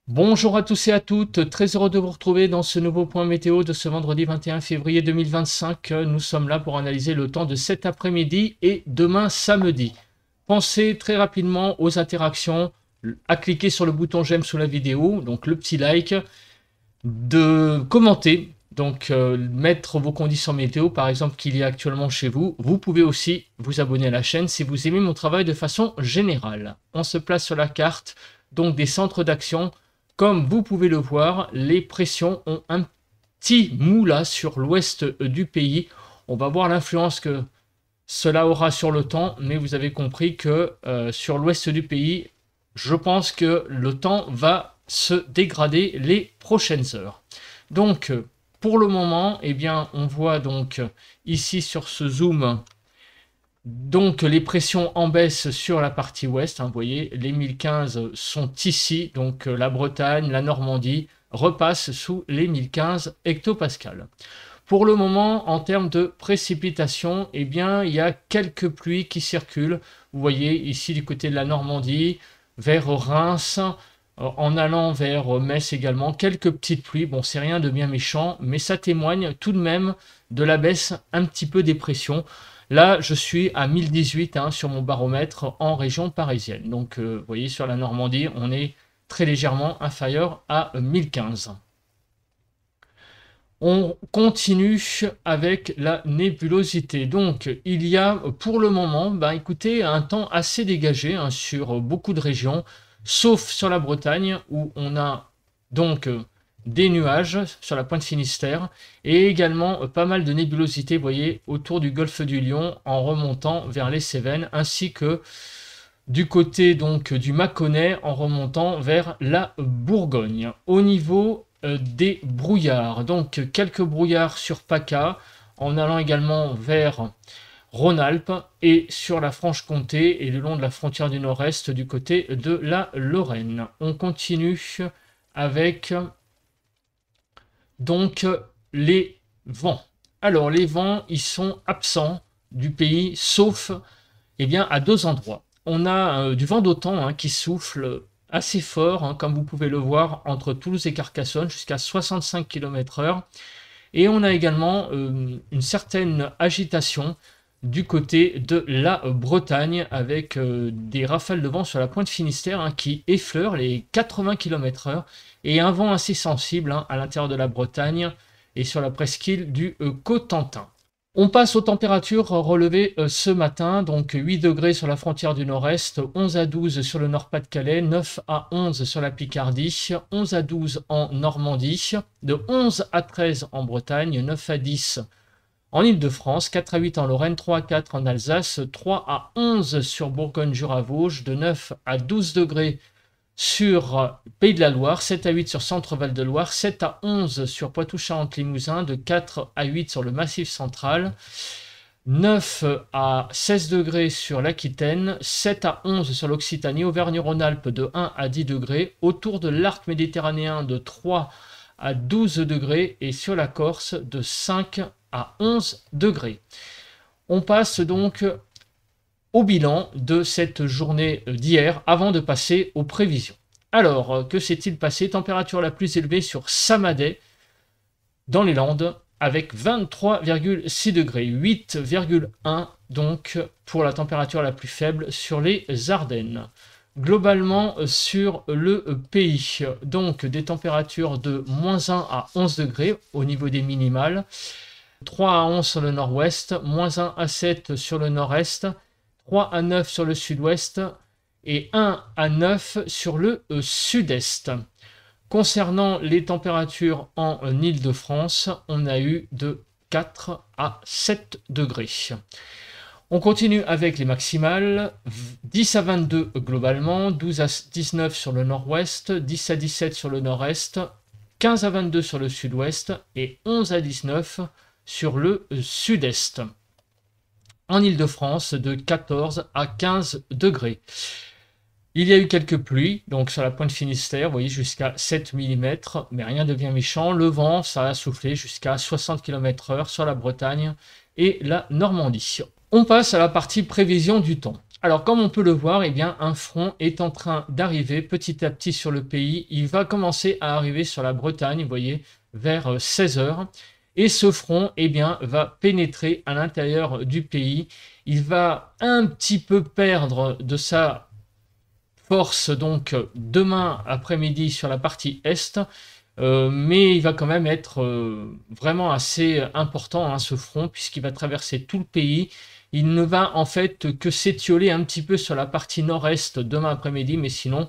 Bonjour à tous et à toutes, très heureux de vous retrouver dans ce nouveau point météo de ce vendredi 21 février 2025. Nous sommes là pour analyser le temps de cet après-midi et demain samedi. Pensez très rapidement aux interactions, à cliquer sur le bouton j'aime sous la vidéo, donc le petit like, de commenter, donc mettre vos conditions météo par exemple qu'il y a actuellement chez vous. Vous pouvez aussi vous abonner à la chaîne si vous aimez mon travail de façon générale. On se place sur la carte donc des centres d'action. Comme vous pouvez le voir, les pressions ont un petit mou là sur l'ouest du pays. On va voir l'influence que cela aura sur le temps, mais vous avez compris que sur l'ouest du pays, je pense que le temps va se dégrader les prochaines heures. Donc, pour le moment, eh bien, on voit donc ici sur ce zoom donc les pressions en baisse sur la partie ouest, hein, vous voyez, les 1015 sont ici, donc la Bretagne, la Normandie repassent sous les 1015 hectopascales. Pour le moment, en termes de précipitations, eh bien, il y a quelques pluies qui circulent. Vous voyez ici du côté de la Normandie, vers Reims, en allant vers Metz également, quelques petites pluies. Bon, c'est rien de bien méchant, mais ça témoigne tout de même de la baisse un petit peu des pressions. Là, je suis à 1018 sur mon baromètre en région parisienne. Donc, vous voyez, sur la Normandie, on est très légèrement inférieur à 1015. On continue avec la nébulosité. Donc, il y a pour le moment, écoutez, un temps assez dégagé sur beaucoup de régions, sauf sur la Bretagne où on a donc des nuages sur la pointe Finistère et également pas mal de nébulosité, vous voyez, autour du golfe du Lion en remontant vers les Cévennes, ainsi que du côté donc du Mâconnais en remontant vers la Bourgogne. Au niveau des brouillards, donc quelques brouillards sur PACA, en allant également vers Rhône-Alpes et sur la Franche-Comté et le long de la frontière du nord-est du côté de la Lorraine. On continue avec donc les vents. Alors les vents, ils sont absents du pays, sauf à deux endroits. On a du vent d'automne qui souffle assez fort, comme vous pouvez le voir, entre Toulouse et Carcassonne, jusqu'à 65 km/h. Et on a également une certaine agitation du côté de la Bretagne, avec des rafales de vent sur la pointe Finistère qui effleurent les 80 km/h, et un vent assez sensible à l'intérieur de la Bretagne et sur la presqu'île du Cotentin. On passe aux températures relevées ce matin, donc 8 degrés sur la frontière du nord-est, 11 à 12 sur le Nord-Pas-de-Calais, 9 à 11 sur la Picardie, 11 à 12 en Normandie, de 11 à 13 en Bretagne, 9 à 10 en Île-de-France, 4 à 8 en Lorraine, 3 à 4 en Alsace, 3 à 11 sur Bourgogne-Jura-Vosges, de 9 à 12 degrés sur Pays de la Loire, 7 à 8 sur Centre-Val de Loire, 7 à 11 sur Poitou-Charentes-Limousin, de 4 à 8 sur le Massif central, 9 à 16 degrés sur l'Aquitaine, 7 à 11 sur l'Occitanie, Auvergne-Rhône-Alpes de 1 à 10 degrés, autour de l'arc méditerranéen de 3 à 12 degrés et sur la Corse de 5 à 11 degrés. On passe donc au bilan de cette journée d'hier avant de passer aux prévisions. Alors, que s'est-il passé? Température la plus élevée sur Samadey, dans les Landes, avec 23,6 degrés, 8,1 donc pour la température la plus faible sur les Ardennes. Globalement sur le pays, donc des températures de moins 1 à 11 degrés au niveau des minimales, 3 à 11 sur le nord-ouest, moins 1 à 7 sur le nord-est, 3 à 9 sur le sud-ouest et 1 à 9 sur le sud-est. Concernant les températures en Île-de-France, on a eu de 4 à 7 degrés. On continue avec les maximales, 10 à 22 globalement, 12 à 19 sur le nord-ouest, 10 à 17 sur le nord-est, 15 à 22 sur le sud-ouest et 11 à 19 sur le sud-est. En Île-de-France, de 14 à 15 degrés. Il y a eu quelques pluies, donc sur la pointe Finistère, vous voyez, jusqu'à 7 mm, mais rien de bien méchant. Le vent, ça a soufflé jusqu'à 60 km/h sur la Bretagne et la Normandie. On passe à la partie prévision du temps. Alors, comme on peut le voir, eh bien, un front est en train d'arriver petit à petit sur le pays. Il va commencer à arriver sur la Bretagne, vous voyez, vers 16 heures. Et ce front, eh bien, va pénétrer à l'intérieur du pays. Il va un petit peu perdre de sa force, donc, demain après-midi sur la partie est. Mais il va quand même être vraiment assez important, hein, ce front, puisqu'il va traverser tout le pays. Il ne va en fait que s'étioler un petit peu sur la partie nord-est demain après-midi, mais sinon,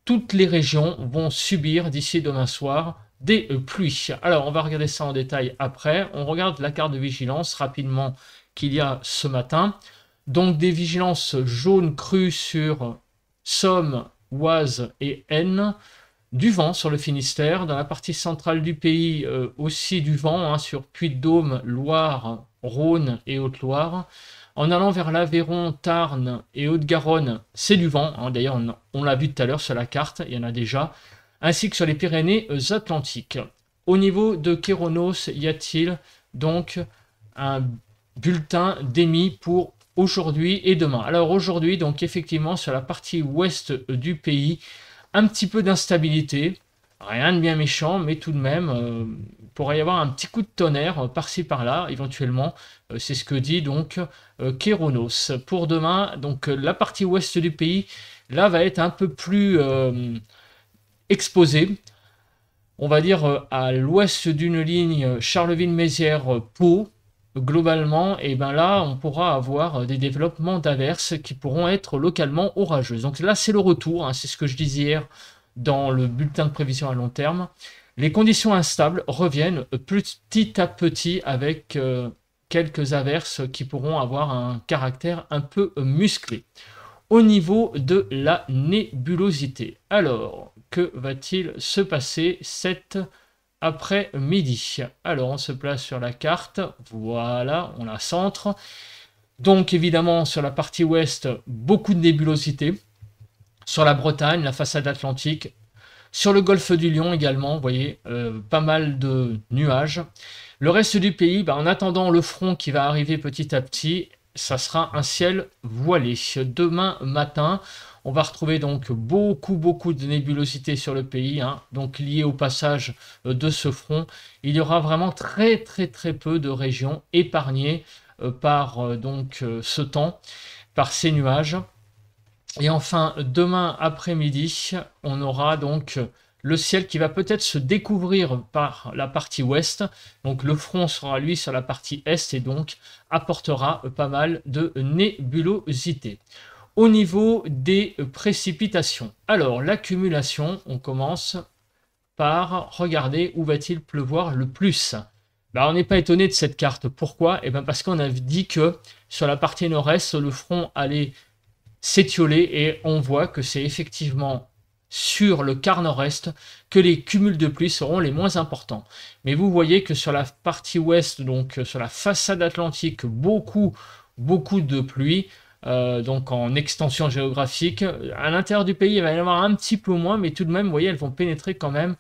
toutes les régions vont subir d'ici demain soir des pluies. Alors, on va regarder ça en détail après. On regarde la carte de vigilance rapidement qu'il y a ce matin. Donc, des vigilances jaunes crues sur Somme, Oise et Aisne. Du vent sur le Finistère, dans la partie centrale du pays aussi du vent, hein, sur Puy-de-Dôme, Loire, Rhône et Haute-Loire. En allant vers l'Aveyron, Tarn et Haute-Garonne, c'est du vent, hein, d'ailleurs on l'a vu tout à l'heure sur la carte, il y en a déjà, ainsi que sur les Pyrénées-Atlantiques. Au niveau de Kéronos, y a-t-il donc un bulletin d'émis pour aujourd'hui et demain? Alors aujourd'hui, donc effectivement, sur la partie ouest du pays, un petit peu d'instabilité, rien de bien méchant, mais tout de même, il pourrait y avoir un petit coup de tonnerre par-ci par-là, éventuellement. C'est ce que dit donc Kéronos. Pour demain, donc la partie ouest du pays, là, va être un peu plus exposée. On va dire à l'ouest d'une ligne Charleville-Mézières-Pau, globalement, et ben là, on pourra avoir des développements d'averses qui pourront être localement orageuses. Donc là, c'est le retour, hein, c'est ce que je disais hier dans le bulletin de prévision à long terme. Les conditions instables reviennent petit à petit avec quelques averses qui pourront avoir un caractère un peu musclé. Au niveau de la nébulosité, alors, que va-t-il se passer cet après-midi? Alors, on se place sur la carte, voilà, on la centre. Donc, évidemment, sur la partie ouest, beaucoup de nébulosité. Sur la Bretagne, la façade atlantique. Sur le golfe du Lion également, vous voyez, pas mal de nuages. Le reste du pays, en attendant le front qui va arriver petit à petit, ça sera un ciel voilé. Demain matin, on va retrouver donc beaucoup de nébulosité sur le pays, hein, donc lié au passage de ce front. Il y aura vraiment très peu de régions épargnées par donc ce temps, par ces nuages. Et enfin, demain après-midi, on aura donc le ciel qui va peut-être se découvrir par la partie ouest. Donc le front sera lui sur la partie est et donc apportera pas mal de nébulosité. Au niveau des précipitations, alors l'accumulation, on commence par regarder où va-t-il pleuvoir le plus. On n'est pas étonné de cette carte. Pourquoi? Parce qu'on a dit que sur la partie nord-est, le front allait s'étioler et on voit que c'est effectivement sur le quart nord-est que les cumuls de pluie seront les moins importants. Mais vous voyez que sur la partie ouest, donc sur la façade atlantique, beaucoup de pluie, donc en extension géographique. À l'intérieur du pays, il va y en avoir un petit peu moins, mais tout de même, vous voyez, elles vont pénétrer quand même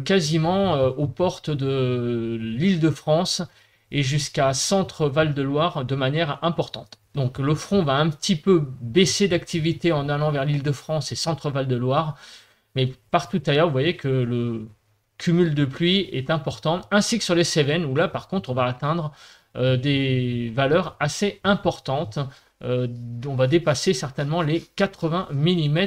quasiment aux portes de l'Île-de-France et jusqu'à Centre-Val-de-Loire de manière importante. Donc le front va un petit peu baisser d'activité en allant vers l'Île-de-France et Centre-Val-de-Loire, mais partout ailleurs, vous voyez que le cumul de pluie est important, ainsi que sur les Cévennes, où là par contre on va atteindre des valeurs assez importantes. On va dépasser certainement les 80 mm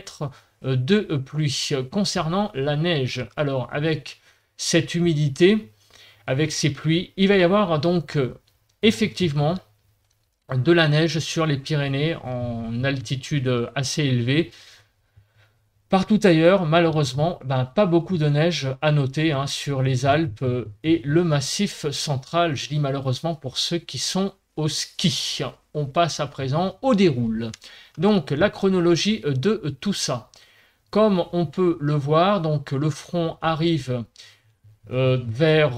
de pluie. Concernant la neige, alors avec cette humidité, avec ces pluies, il va y avoir donc effectivement de la neige sur les Pyrénées en altitude assez élevée. Partout ailleurs, malheureusement, pas beaucoup de neige à noter hein, sur les Alpes et le Massif central. Je dis malheureusement pour ceux qui sont au ski. On passe à présent au déroule. Donc la chronologie de tout ça. Comme on peut le voir, donc le front arrive vers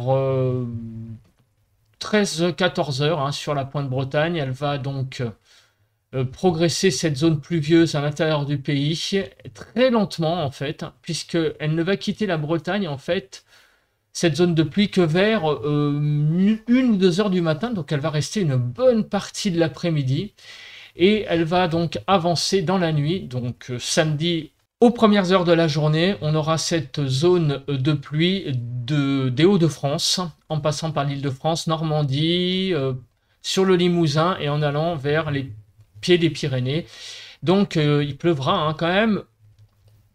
13-14 heures hein, sur la pointe Bretagne. Elle va donc progresser cette zone pluvieuse à l'intérieur du pays très lentement en fait, puisqu'elle ne va quitter la Bretagne en fait, cette zone de pluie que vers 1 ou 2 heures du matin, donc elle va rester une bonne partie de l'après-midi. et elle va donc avancer dans la nuit, donc samedi aux premières heures de la journée, on aura cette zone de pluie des Hauts-de-France, en passant par l'Île-de-France, Normandie, sur le Limousin et en allant vers les pieds des Pyrénées. Donc il pleuvra hein, quand même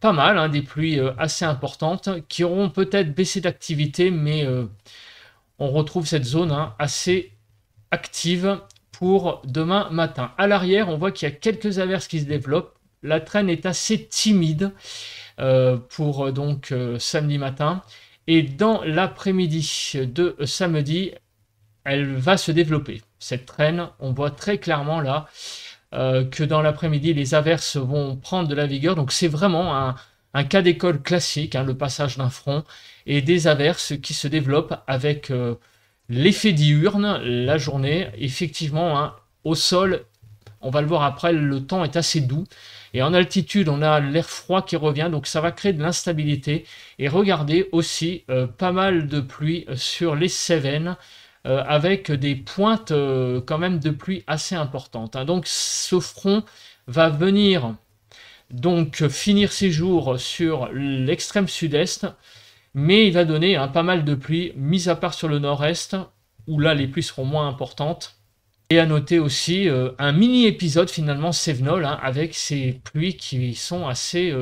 pas mal, hein, des pluies assez importantes qui auront peut-être baissé d'activité, mais on retrouve cette zone hein, assez active pour demain matin. À l'arrière, on voit qu'il y a quelques averses qui se développent. La traîne est assez timide pour donc samedi matin. Et dans l'après-midi de samedi, elle va se développer. Cette traîne, on voit très clairement là que dans l'après-midi, les averses vont prendre de la vigueur. Donc c'est vraiment un cas d'école classique, hein, le passage d'un front et des averses qui se développent avec l'effet diurne la journée. Effectivement, hein, au sol, on va le voir après, le temps est assez doux. Et en altitude, on a l'air froid qui revient, donc ça va créer de l'instabilité. Et regardez aussi pas mal de pluie sur les Cévennes, avec des pointes quand même de pluie assez importantes. Hein. Donc ce front va venir donc finir ses jours sur l'extrême sud-est, mais il va donner hein, pas mal de pluie, mis à part sur le nord-est, où là les pluies seront moins importantes. Et à noter aussi un mini-épisode finalement Cévenol, hein, avec ces pluies qui sont assez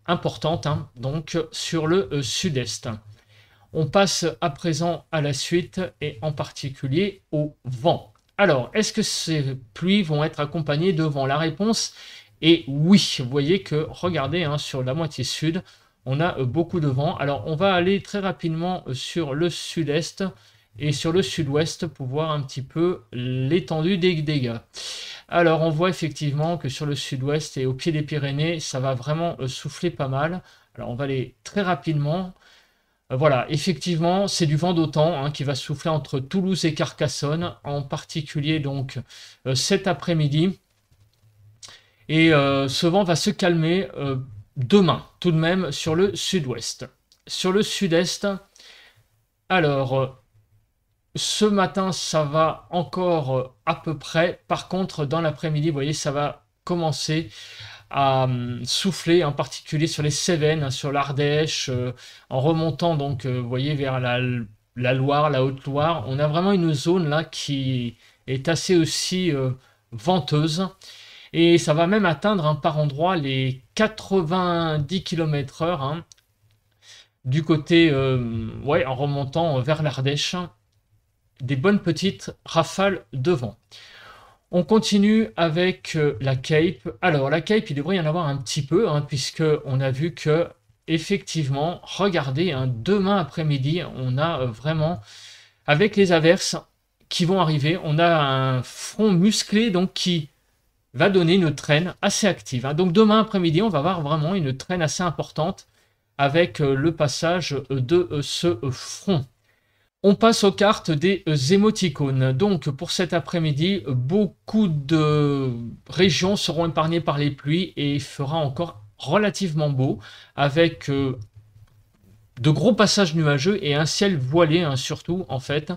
importantes, hein, donc sur le sud-est. On passe à présent à la suite et en particulier au vent. Alors, est-ce que ces pluies vont être accompagnées de vent? La réponse est oui. Vous voyez que, regardez, hein, sur la moitié sud, on a beaucoup de vent. Alors, on va aller très rapidement sur le sud-est et sur le sud-ouest pour voir un petit peu l'étendue des dégâts. Alors on voit effectivement que sur le sud-ouest et au pied des Pyrénées, ça va vraiment souffler pas mal. Alors on va aller très rapidement. Voilà, effectivement, c'est du vent d'autant hein, qui va souffler entre Toulouse et Carcassonne, en particulier donc cet après-midi. Et ce vent va se calmer demain, tout de même sur le sud-ouest. Sur le sud-est, alors ce matin, ça va encore à peu près. Par contre, dans l'après-midi, vous voyez, ça va commencer à souffler, en particulier sur les Cévennes, sur l'Ardèche, en remontant donc, vous voyez, vers la Loire, la Haute-Loire. On a vraiment une zone là qui est assez aussi venteuse. Et ça va même atteindre hein, par endroits les 90 km/h hein, du côté, ouais, en remontant vers l'Ardèche. Des bonnes petites rafales de vent. On continue avec la Cape. Alors la Cape, il devrait y en avoir un petit peu, hein, puisque on a vu que effectivement, regardez, hein, demain après-midi, on a vraiment, avec les averses qui vont arriver, on a un front musclé donc qui va donner une traîne assez active. Hein. Donc demain après-midi, on va avoir vraiment une traîne assez importante avec le passage de ce front. On passe aux cartes des émoticônes. Donc pour cet après-midi, beaucoup de régions seront épargnées par les pluies et il fera encore relativement beau avec de gros passages nuageux et un ciel voilé hein, surtout en fait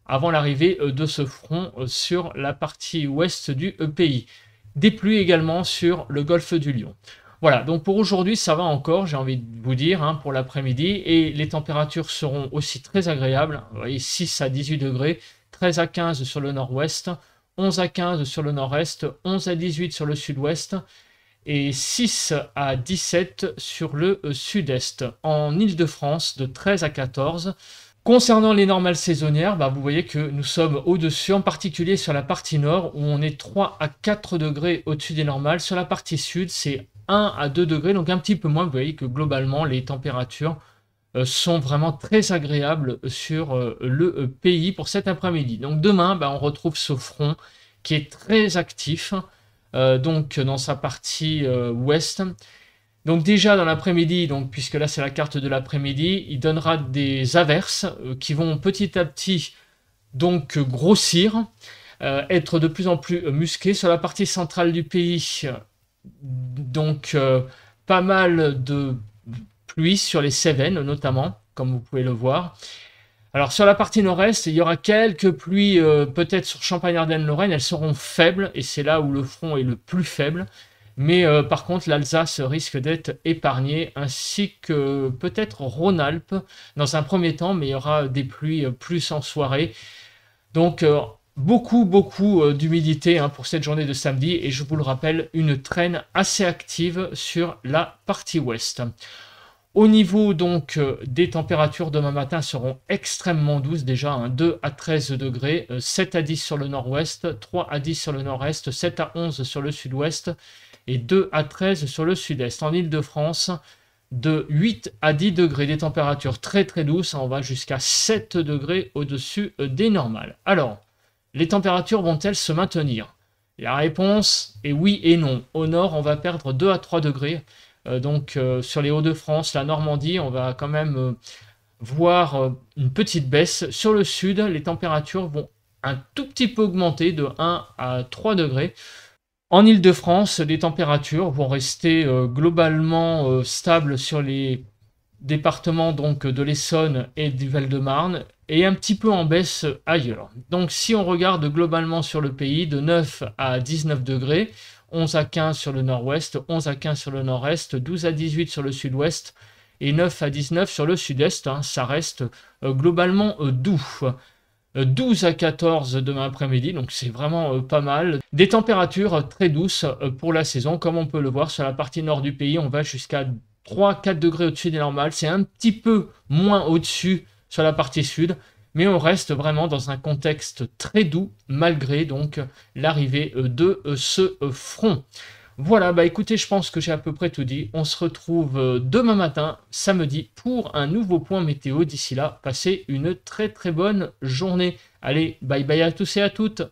avant l'arrivée de ce front sur la partie ouest du pays. Des pluies également sur le golfe du Lion. Voilà, donc pour aujourd'hui, ça va encore, j'ai envie de vous dire, hein, pour l'après-midi. Et les températures seront aussi très agréables. Vous voyez, 6 à 18 degrés, 13 à 15 sur le nord-ouest, 11 à 15 sur le nord-est, 11 à 18 sur le sud-ouest et 6 à 17 sur le sud-est. En Île-de-France, de 13 à 14. Concernant les normales saisonnières, vous voyez que nous sommes au-dessus, en particulier sur la partie nord, où on est 3 à 4 degrés au-dessus des normales. Sur la partie sud, c'est 1 à 2 degrés, donc un petit peu moins. Vous voyez que globalement, les températures sont vraiment très agréables sur le pays pour cet après-midi. Donc demain, on retrouve ce front qui est très actif, donc dans sa partie ouest. Donc déjà dans l'après-midi, donc puisque là c'est la carte de l'après-midi, il donnera des averses qui vont petit à petit donc grossir, être de plus en plus musclées sur la partie centrale du pays. Donc pas mal de pluie sur les Cévennes notamment, comme vous pouvez le voir. Alors sur la partie nord-est, il y aura quelques pluies peut-être sur Champagne-Ardenne-Lorraine, elles seront faibles et c'est là où le front est le plus faible. Mais par contre, l'Alsace risque d'être épargnée, ainsi que peut-être Rhône-Alpes dans un premier temps, mais il y aura des pluies plus en soirée. Donc beaucoup d'humidité pour cette journée de samedi, et je vous le rappelle, une traîne assez active sur la partie ouest. Au niveau donc des températures, demain matin seront extrêmement douces déjà, 2 à 13 degrés, 7 à 10 sur le nord-ouest, 3 à 10 sur le nord-est, 7 à 11 sur le sud-ouest et 2 à 13 sur le sud-est. En Île-de-France, de 8 à 10 degrés, des températures très douces, on va jusqu'à 7 degrés au-dessus des normales. Alors, les températures vont-elles se maintenir? La réponse est oui et non. Au nord, on va perdre 2 à 3 degrés. Donc sur les Hauts-de-France, la Normandie, on va quand même voir une petite baisse. Sur le sud, les températures vont un tout petit peu augmenter de 1 à 3 degrés. En Île-de-France, les températures vont rester globalement stables sur les départements donc de l'Essonne et du Val-de-Marne et un petit peu en baisse ailleurs. Donc si on regarde globalement sur le pays, de 9 à 19 degrés, 11 à 15 sur le nord-ouest, 11 à 15 sur le nord-est, 12 à 18 sur le sud-ouest et 9 à 19 sur le sud-est. Ça reste globalement doux. 12 à 14 demain après-midi, donc c'est vraiment pas mal. Des températures très douces pour la saison, comme on peut le voir sur la partie nord du pays, on va jusqu'à 3-4 degrés au-dessus des normales. C'est un petit peu moins au-dessus sur la partie sud, mais on reste vraiment dans un contexte très doux, malgré donc l'arrivée de ce front. Voilà, bah écoutez, je pense que j'ai à peu près tout dit. On se retrouve demain matin, samedi, pour un nouveau point météo. D'ici là, passez une très bonne journée. Allez, bye bye à tous et à toutes.